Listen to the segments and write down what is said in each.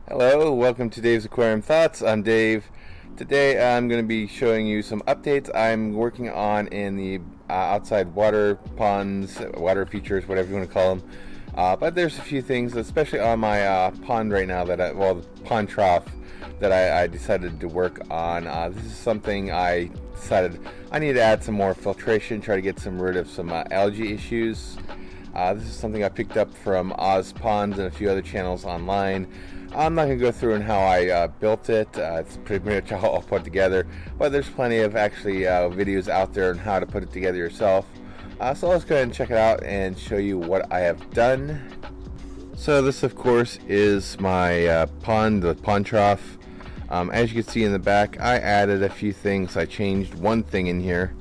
Hello, welcome to Dave's Aquarium Thoughts. I'm Dave. Today I'm going to be showing you some updates I'm working on in the outside water ponds, water features, whatever you want to call them. But there's a few things, especially on my pond right now, the pond trough, that I decided to work on. This is something I decided I need to add some more filtration, try to get rid of some algae issues. This is something I picked up from Oz Ponds and a few other channels online. I'm not going to go through on how I built it. It's pretty much all put together, but there's plenty of videos out there on how to put it together yourself. So let's go ahead and check it out and show you what I have done. So this, of course, is my pond, the pond trough. As you can see in the back, I added a few things. I changed one thing in here.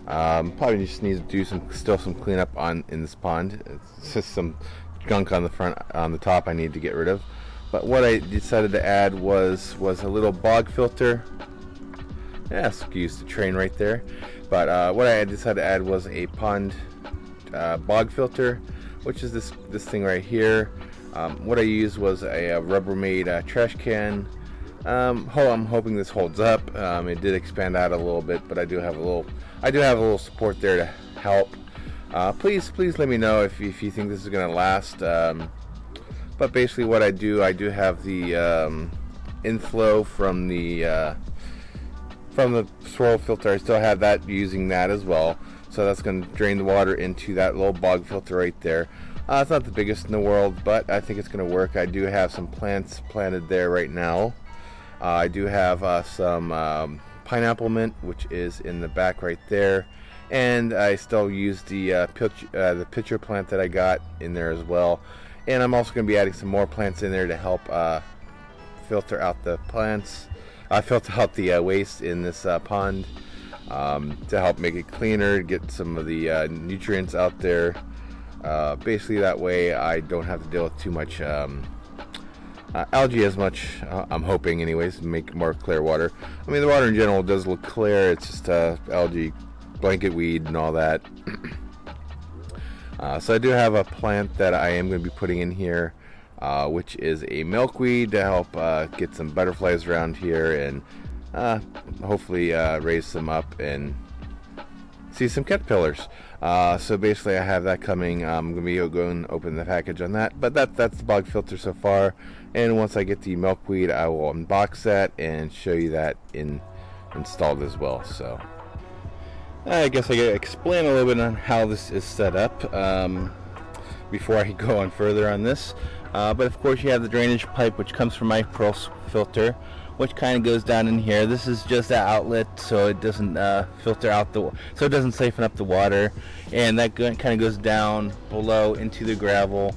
Probably just need to do still some cleanup in this pond. It's just some gunk on the top I need to get rid of. But what I decided to add was a little bog filter. Yeah, excuse the train right there. But what I decided to add was a pond bog filter, which is this thing right here. What I used was a Rubbermaid trash can. I'm hoping this holds up. It did expand out a little bit, but I do have a little support there to help. Please let me know if you think this is going to last. But basically what I do have the inflow from the swirl filter. I still have that, using that as well. So that's going to drain the water into that little bog filter right there. It's not the biggest in the world, but I think it's going to work. I do have some plants planted there right now. I do have some pineapple mint, which is in the back right there. And I still use the pitcher plant that I got in there as well. And I'm also going to be adding some more plants in there to help filter out the waste in this pond, to help make it cleaner, get some of the nutrients out there. Basically that way I don't have to deal with too much algae as much, I'm hoping anyways, to make more clear water. I mean, the water in general does look clear, it's just algae, blanket weed and all that. So I do have a plant that I am going to be putting in here, which is a milkweed, to help get some butterflies around here and hopefully raise them up and see some caterpillars. So basically I have that coming. I'm going to be going to open the package on that, but that's the bog filter so far. And once I get the milkweed, I will unbox that and show you that installed as well. So I guess I gotta explain a little bit on how this is set up before I go on further on this. But of course you have the drainage pipe, which comes from my pearl filter, which kind of goes down in here. This is just an outlet, so it doesn't filter out so it doesn't siphon up the water, and that kind of goes down below into the gravel,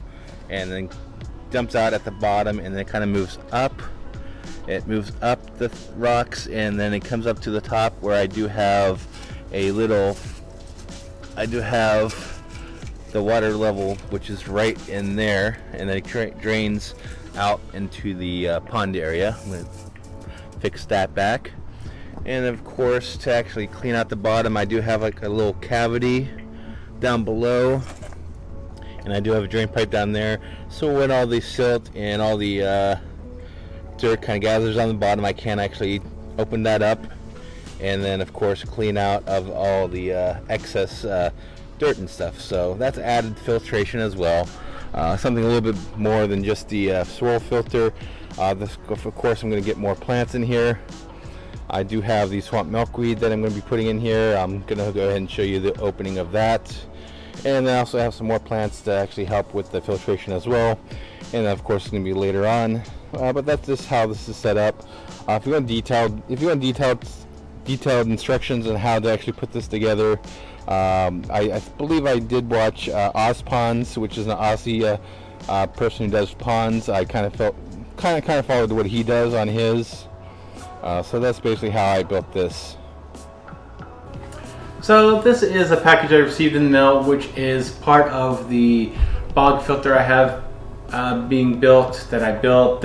and then dumps out at the bottom, and then it kind of moves up. It moves up the rocks, and then it comes up to the top where I do have the water level, which is right in there, and then it drains out into the pond area. I'm going to fix that back. And of course, to actually clean out the bottom, I do have like a little cavity down below, and I do have a drain pipe down there, so when all the silt and all the dirt kind of gathers on the bottom, I can actually open that up, and then of course clean out of all the excess dirt and stuff. So that's added filtration as well, something a little bit more than just the swirl filter. Of course I'm going to get more plants in here. I do have the swamp milkweed that I'm going to be putting in here. I'm going to go ahead and show you the opening of that, and I also have some more plants to actually help with the filtration as well, and of course it's going to be later on. But that's just how this is set up. If you want detailed instructions on how to actually put this together, I believe I did watch Oz Ponds, which is an Aussie person who does ponds. I kind of followed what he does on his. So that's basically how I built this. So this is a package I received in the mail, which is part of the bog filter I have being built, that I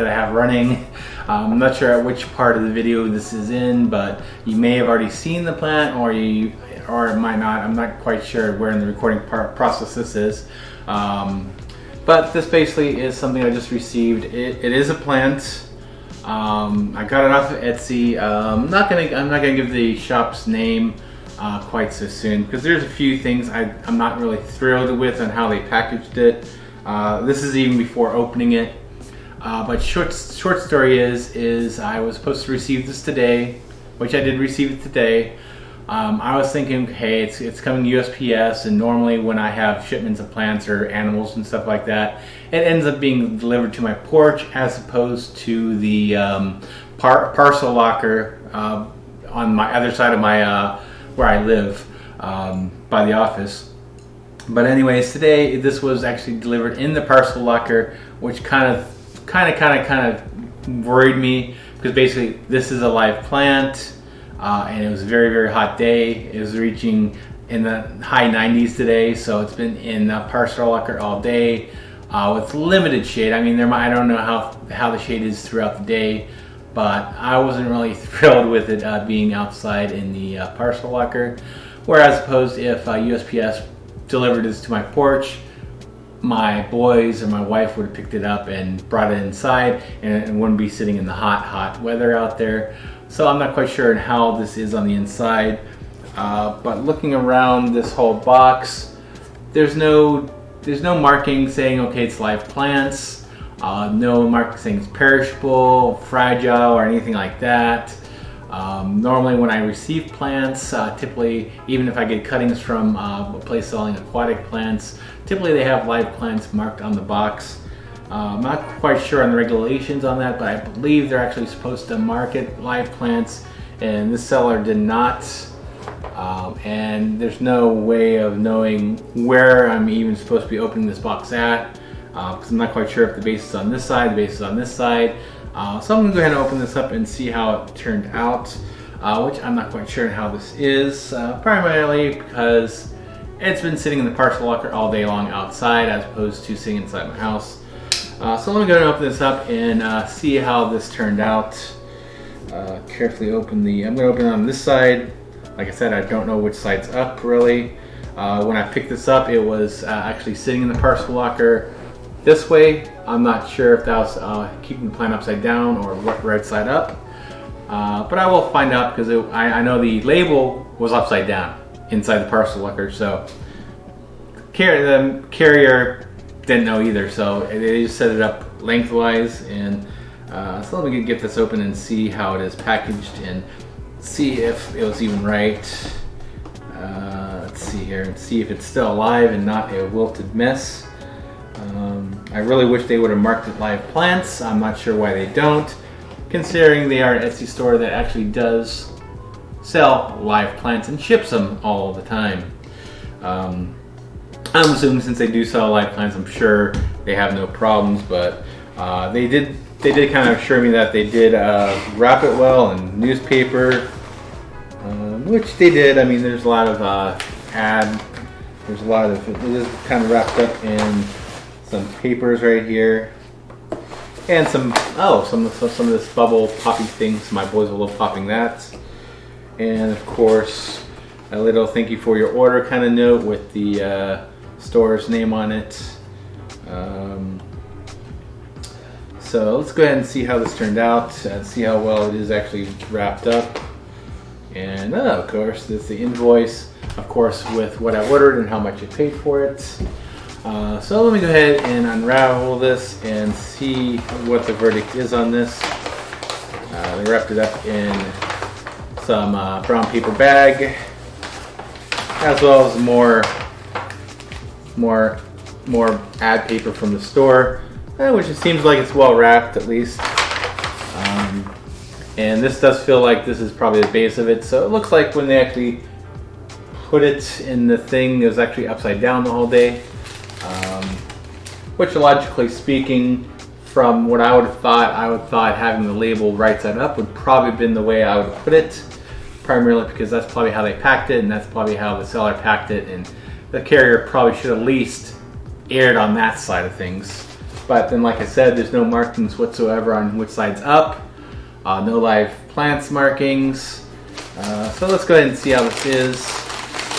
have running. I'm not sure at which part of the video this is in, but you may have already seen the plant, or it might not. I'm not quite sure where in the recording process this is. But this basically is something I just received. It is a plant. I got it off of Etsy. I'm not gonna give the shop's name quite so soon because there's a few things I'm not really thrilled with on how they packaged it. This is even before opening it. But short story is I was supposed to receive this today, which I did receive it today. I was thinking, hey, it's coming USPS, and normally when I have shipments of plants or animals and stuff like that, it ends up being delivered to my porch as opposed to the parcel locker on my other side of my where I live by the office. But anyways, today this was actually delivered in the parcel locker, which kind of worried me because basically this is a live plant. And it was a very, very hot day. It was reaching in the high 90s today, so it's been in the parcel locker all day with limited shade. I mean, I don't know how the shade is throughout the day, but I wasn't really thrilled with it being outside in the parcel locker. Whereas, suppose if USPS delivered this to my porch, my boys or my wife would have picked it up and brought it inside, and it wouldn't be sitting in the hot weather out there. So I'm not quite sure how this is on the inside, but looking around this whole box, there's no marking saying okay it's live plants, no marking saying it's perishable, fragile, or anything like that. Normally when I receive plants, typically even if I get cuttings from a place selling aquatic plants, typically they have live plants marked on the box. I'm not quite sure on the regulations on that, but I believe they're actually supposed to market live plants, and this seller did not. And there's no way of knowing where I'm even supposed to be opening this box at, because I'm not quite sure if the base is on this side, the base is on this side. So I'm going to go ahead and open this up and see how it turned out, which I'm not quite sure how this is, primarily because it's been sitting in the parcel locker all day long outside as opposed to sitting inside my house. So let me go ahead and open this up and see how this turned out. Carefully open I'm going to open it on this side. Like I said, I don't know which side's up really. When I picked this up, it was actually sitting in the parcel locker this way. I'm not sure if that was keeping the plant upside down or right side up. But I will find out because I know the label was upside down inside the parcel locker. So the carrier didn't know either, so they just set it up lengthwise. And so let me get this open and see how it is packaged and see if it was even right. Let's see here and see if it's still alive and not a wilted mess. I really wish they would have marked it live plants. I'm not sure why they don't, considering they are an Etsy store that actually does sell live plants and ships them all the time. I'm assuming since they do sell live plants, I'm sure they have no problems, but they did kind of assure me that they did wrap it well in newspaper, which they did. I mean, there's a lot of it is kind of wrapped up in some papers right here, and some of this bubble poppy things. My boys will love popping that, and of course a little thank you for your order kind of note with the store's name on it. So let's go ahead and see how this turned out and see how well it is actually wrapped up. And of course, this is the invoice, of course, with what I ordered and how much I paid for it. So let me go ahead and unravel this and see what the verdict is on this. They wrapped it up in some brown paper bag, as well as more ad paper from the store, which it seems like it's well wrapped at least. And this does feel like this is probably the base of it. So it looks like when they actually put it in the thing, it was actually upside down the whole day. Which logically speaking, from what I would have thought having the label right side up would probably have been the way I would have put it. Primarily because that's probably how they packed it, and that's probably how the seller packed it, and the carrier probably should at least aired on that side of things. But then, like I said, there's no markings whatsoever on which side's up. No live plants markings. So let's go ahead and see how this is.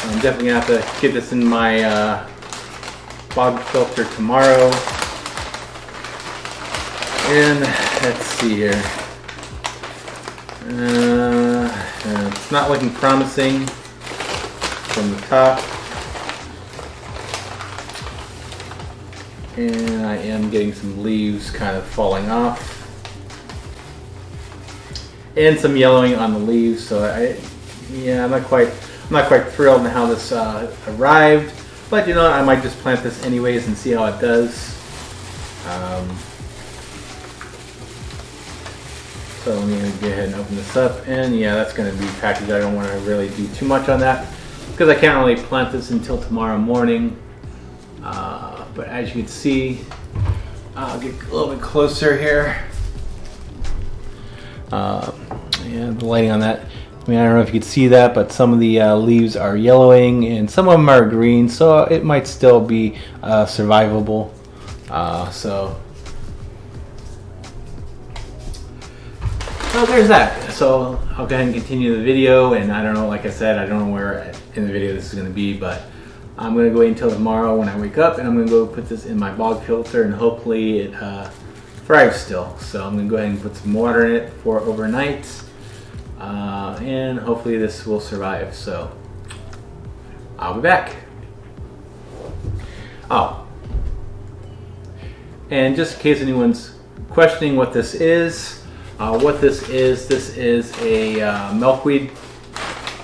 I'm definitely gonna have to get this in my Bog Filter tomorrow. And let's see here. It's not looking promising from the top. And I am getting some leaves kind of falling off. And some yellowing on the leaves, so I'm not quite thrilled on how this arrived. But you know, I might just plant this anyways and see how it does. So let me go ahead and open this up, and yeah, that's going to be packaged. I don't want to really do too much on that because I can't really plant this until tomorrow morning. But as you can see, I'll get a little bit closer here. Yeah, the lighting on that. I mean, I don't know if you could see that, but some of the leaves are yellowing and some of them are green, so it might still be survivable. So there's that. So I'll go ahead and continue the video, and I don't know, like I said, I don't know where in the video this is going to be, but I'm going to go wait until tomorrow when I wake up, and I'm going to go put this in my bog filter, and hopefully it thrives still. So I'm going to go ahead and put some water in it for overnight, and hopefully this will survive. So I'll be back. Oh, and just in case anyone's questioning what this is, this is a milkweed.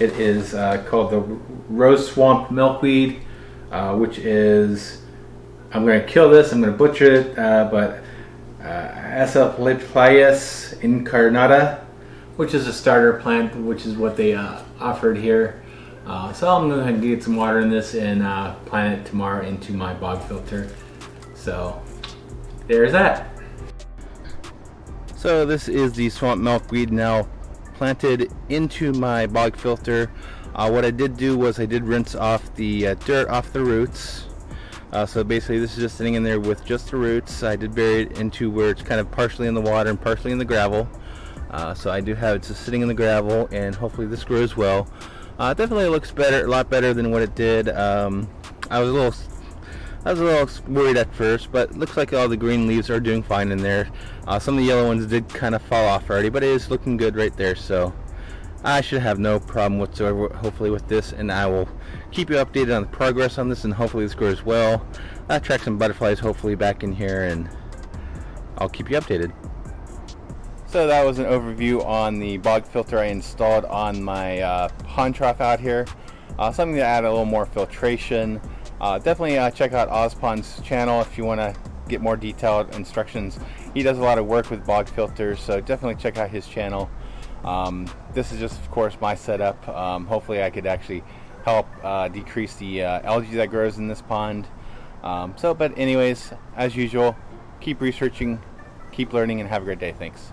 It is called the rose swamp milkweed, which is, I'm going to kill this, I'm going to butcher it, but Asaphylippias incarnata, which is a starter plant, which is what they offered here. So I'm going to get some water in this and plant it tomorrow into my bog filter. So there's that. So this is the swamp milkweed now planted into my bog filter. What I did do was I did rinse off the dirt off the roots. So basically this is just sitting in there with just the roots. I did bury it into where it's kind of partially in the water and partially in the gravel. So I do have it just sitting in the gravel, and hopefully this grows well. Definitely looks better, a lot better than what it did. I was a little worried at first, but it looks like all the green leaves are doing fine in there. Some of the yellow ones did kind of fall off already, but it is looking good right there. So I should have no problem whatsoever, hopefully, with this, and I will keep you updated on the progress on this, and hopefully this grows well. I'll attract some butterflies hopefully back in here, and I'll keep you updated. So that was an overview on the bog filter I installed on my pond trough out here. Something to add a little more filtration. Definitely check out Ozpond's channel if you want to get more detailed instructions. He does a lot of work with bog filters, so definitely check out his channel. This is just, of course, my setup. Hopefully I could actually help decrease the algae that grows in this pond. But anyways, as usual, keep researching, keep learning, and have a great day. Thanks.